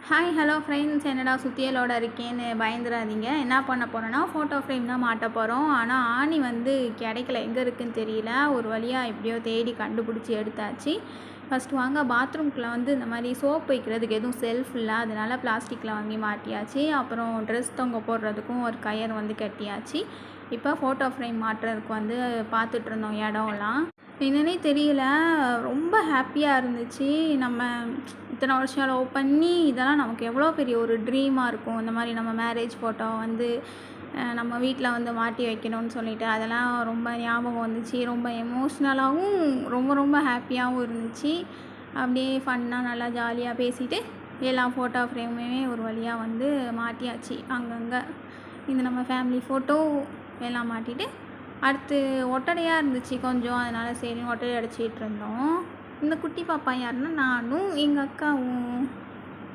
Hi hello friends, என்னடா சுத்தியலோட இருக்கேன்னு பயந்துடாதீங்க. என்ன பண்ண போகிறோன்னா ஃபோட்டோ ஃப்ரேம் தான் மாட்ட போகிறோம். ஆனால் ஆணி வந்து கிடைக்கல, எங்கே இருக்குதுன்னு தெரியல. ஒரு வழியாக எப்படியோ தேடி கண்டுபிடிச்சி எடுத்தாச்சு. ஃபஸ்ட்டு வாங்க பாத்ரூம்குள்ளே வந்து இந்த மாதிரி சோப் வைக்கிறதுக்கு எதுவும் செல்ஃப் இல்லை, அதனால் பிளாஸ்டிக்கில் வாங்கி மாட்டியாச்சு. அப்புறம் ட்ரெஸ் தொங்க போடுறதுக்கும் ஒரு கயர் வந்து கட்டியாச்சு. இப்போ ஃபோட்டோ ஃப்ரேம் மாட்டுறதுக்கு வந்து பார்த்துட்ருந்தோம் இடம்லாம். என்னன்னே தெரியல, ரொம்ப ஹாப்பியாக இருந்துச்சு. நம்ம இத்தனை வருஷம் லவ் பண்ணி இதெல்லாம் நமக்கு எவ்வளோ பெரிய ஒரு ட்ரீமாக இருக்கும். இந்த மாதிரி நம்ம மேரேஜ் ஃபோட்டோ வந்து நம்ம வீட்டில் வந்து மாட்டி வைக்கணும்னு சொல்லிட்டு அதெல்லாம் ரொம்ப ஞாபகம் வந்துச்சு. ரொம்ப எமோஷ்னலாகவும் ரொம்ப ரொம்ப ஹாப்பியாகவும் இருந்துச்சு. அப்படியே ஃபன்னாக நல்லா ஜாலியாக பேசிட்டு எல்லா ஃபோட்டோ ஃப்ரேமுமே ஒரு வழியாக வந்து மாட்டியாச்சு. அங்கங்கே இது நம்ம ஃபேமிலி ஃபோட்டோ எல்லாம் மாட்டிட்டு அடுத்து ஒட்டடையாக இருந்துச்சு கொஞ்சம், அதனால் சரின்னு ஒட்டடை அடிச்சிகிட்டு இருந்தோம். இந்த குட்டி பாப்பா யாருன்னா நானும் எங்கள் அக்காவும்.